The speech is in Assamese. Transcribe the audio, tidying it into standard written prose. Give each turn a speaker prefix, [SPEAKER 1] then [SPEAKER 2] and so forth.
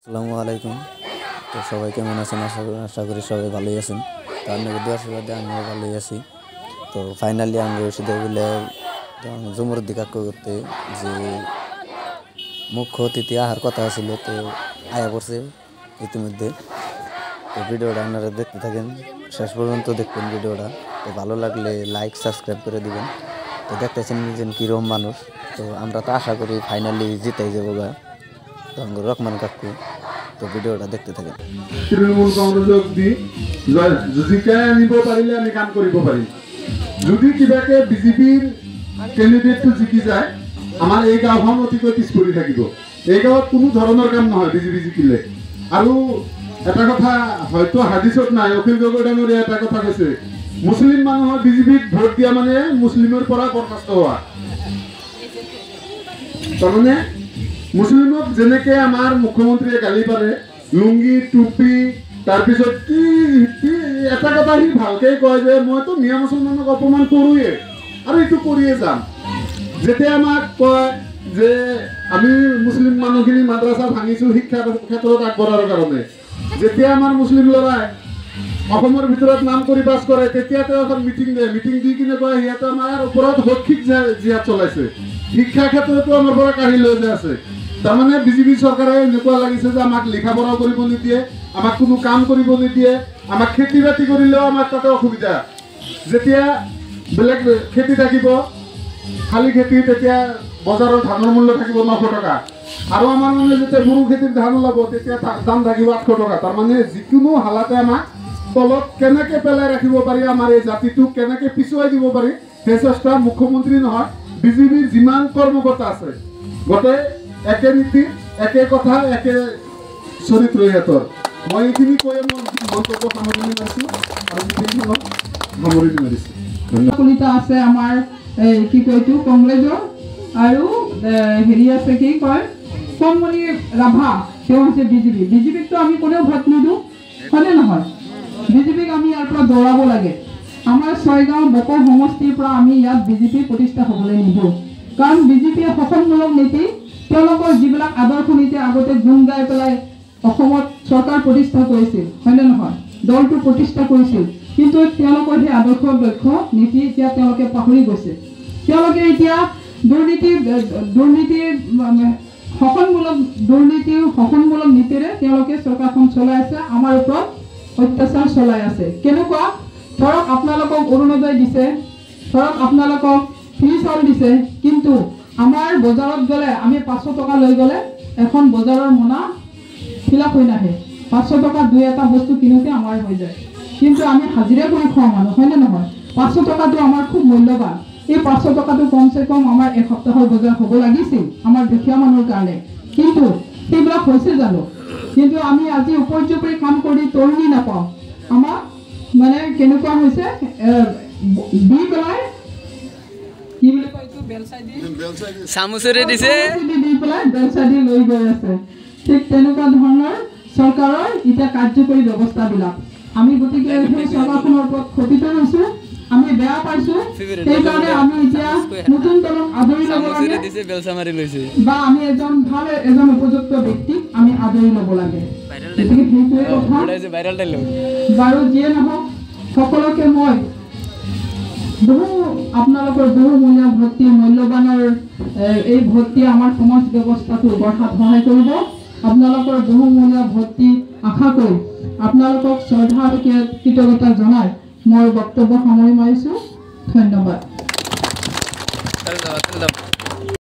[SPEAKER 1] আসসালামু আলাইকুম। তো সবাই কেমন আছেন? আশা করি সবাই ভালোই আছেন। তো আপনাদের দোয়া আশীর্বাদে আমিও ভালোই আছি। তো ফাইনালি আমি রশিদে বলে জমরুদ্দি কাকু করতে যে মুখ্য অতিথি আহার কথা ছিল, তো আয়া পড়ছে ইতিমধ্যে। তো ভিডিওটা আপনারা দেখতে থাকেন, শেষ পর্যন্ত দেখবেন ভিডিওটা। তো ভালো লাগলে লাইক সাবস্ক্রাইব করে দিবেন। তো দেখতেছেন নিজেন কীরকম মানুষ। তো আমরা তো আশা করি ফাইনালি জিতাই যাবো গা তো রহমান কাকু। তো ভিডিওটা দেখতে থাকেন।
[SPEAKER 2] তৃণমূল কংগ্ৰেছক দি জিকাই আনিব পাৰিলে আমি কাম কৰিব পাৰিম। যদি কিবাকে বিজেপিৰ কেণ্ডিডেটটো জিকি যায়, আমাৰ এই গাঁওখন অতিকৈ পিছ পৰি থাকিব। এই গাঁৱত কোনো ধৰণৰ কাম নহয় বিজেপি জিকিলে। আৰু এটা কথা হয়তো হাদিছত নাই, অখিল গগৈ ডাঙৰীয়া এটা কথা কৈছে, মুছলিম মানুহৰ বিজেপিত ভোট দিয়া মানে মুছলিমৰ পৰা বৰখাস্ত হোৱা। তাৰমানে মুছলিমক যেনেকে আমাৰ মুখ্যমন্ত্ৰীয়ে গালি পাৰে, লুংগি টুপি, তাৰপিছত কি এটা কথা সি ভালকে কয় যে মইতো মিয়া মুছলমানক অপমান কৰোঁৱে আৰু এইটো কৰিয়ে যাম। যেতিয়া আমাক কয় যে আমি মুছলিম মানুহখিনি মাদ্ৰাছা ভাঙিছোঁ শিক্ষাৰ ক্ষেত্ৰত আগবঢ়াৰ কাৰণে, যেতিয়া আমাৰ মুছলিম ল'ৰাই অসমৰ ভিতৰত নাম কৰি পাছ কৰে, তেতিয়া তেওঁ এখন মিটিং দিয়ে। মিটিং দি কিনে কয় সিহঁতে আমাৰ ওপৰত শৈক্ষিক জিহাদ চলাইছে, শিক্ষা ক্ষেত্ৰতো আমাৰ পৰা কাঢ়ি লৈ যায় আছে। তাৰমানে বিজেপি চৰকাৰে এনেকুৱা লাগিছে যে আমাক লিখা পঢ়া কৰিব নিদিয়ে, আমাক কোনো কাম কৰিব নিদিয়ে, আমাক খেতি বাতি কৰিলেও আমাৰ তাতে অসুবিধা। যেতিয়া বেলেগ খেতি থাকিব শালি খেতি, তেতিয়া বজাৰত ধানৰ মূল্য থাকিব 900 টকা, আৰু আমাৰ মানে যেতিয়া সৰু খেতিৰ ধান ওলাব তেতিয়া দাম থাকিব 800 টকা। তাৰমানে যিকোনো হালাতে আমাক তলত কেনেকে পেলাই ৰাখিব পাৰি, আমাৰ এই জাতিটোক কেনেকে পিছুৱাই দিব পাৰি, সেই চেষ্টা মুখ্যমন্ত্ৰী নহয় বিজেপিৰ যিমান কৰ্মকৰ্তা আছে গোটেই একে নীতি, একে কথা, একে চৰিত্ৰ সিহঁতৰ। মই এইখিনি কৈয়ে মই মন্তব্য সামৰণি মাৰিছোঁ আৰু মিটিংখনত সামৰণি মাৰিছোঁ।
[SPEAKER 3] কলিতা আছে আমাৰ কি কয় এইটো কংগ্ৰেছৰ, আৰু হেৰি আছে কি কয় কণমণি ৰাভা, তেওঁ হৈছে বিজেপি। বিজেপিকতো আমি কোনেও ভোট নিদিওঁ, হয়নে নহয়? বিজেপিক আমি ইয়াৰ পৰা দৌৰাব লাগে। আমাৰ ছয়গাঁও বকৰ সমষ্টিৰ পৰা আমি ইয়াত বিজেপি প্ৰতিষ্ঠা হ'বলৈ নিদিওঁ, কাৰণ বিজেপিয়ে শোষণমূলক নীতি, তেওঁলোকৰ যিবিলাক আদৰ্শ নীতি আগতে গুণ গাই পেলাই অসমত চৰকাৰ প্ৰতিষ্ঠা কৰিছিল, হয়নে নহয়? দলটো প্ৰতিষ্ঠা কৰিছিল, কিন্তু তেওঁলোকৰ সেই আদৰ্শ লক্ষ্য নীতি এতিয়া তেওঁলোকে পাহৰি গৈছে। তেওঁলোকে এতিয়া শোষণমূলক নীতিৰে তেওঁলোকে চৰকাৰখন চলাই আছে, আমাৰ ওপৰত অত্যাচাৰ চলাই আছে। কেনেকুৱা? ধৰক আপোনালোকক অৰুণোদয় দিছে, ধৰক আপোনালোকক ফ্ৰী চাউল দিছে, কিন্তু আমাৰ বজাৰত গ'লে আমি 500 টকা লৈ গ'লে এখন বজাৰৰ মোনা ফিলাপ হৈ নাহে। 500 টকা দুই এটা বস্তু কিনোতে আমাৰ হৈ যায়, কিন্তু আমি হাজিৰা কৰি খোৱা মানুহ, হয়নে নহয়? 500 টকাটো আমাৰ খুব মূল্যৱান। এই 500 টকাটো কমচে কম আমাৰ এসপ্তাহৰ বজাৰ হ'ব লাগিছিল আমাৰ দুখীয়া মানুহৰ কাৰণে, কিন্তু সেইবিলাক হৈছে জানো? কিন্তু আমি আজি উপৰ্যুপৰি কাম কৰি তৰণি নাপাওঁ। আমাক মানে কেনেকুৱা হৈছে দি পেলাই কি বুলি কয় এইটো বেলচাই দি
[SPEAKER 1] চামুচেৰে দিছে,
[SPEAKER 3] দি পেলাই বেলচাই দি লৈ গৈ আছে। ঠিক তেনেকুৱা ধৰণৰ চৰকাৰৰ এতিয়া কাৰ্যকৰী ব্যৱস্থাবিলাক আমি গতিকে সেই চৰকাৰখনৰ ওপৰত ক্ষতিত হৈছোঁ, আমি বেয়া পাইছোঁ। সেইকাৰণে আমি এতিয়া নতুন দলক আদৰি ল'ব লাগে, বা আমি এজন উপযুক্ত ব্যক্তিক আমি আদৰি ল'ব লাগে। গতিকে সেইটোৱে কথা। বাৰু যিয়ে নহওক, সকলোকে মই আপোনালোকৰ বহুমূলীয়া ভৰ্তি, মূল্যৱানৰ এই ভৰ্তি আমাৰ সমাজ ব্যৱস্থাটো গঢ়াত সহায় কৰিব। আপোনালোকৰ বহুমূলীয়া ভৰ্তি আশা কৰি আপোনালোকক শ্ৰদ্ধা আৰু কৃতজ্ঞতা জনাই মই বক্তব্য সামৰি মাৰিছোঁ। ধন্যবাদ।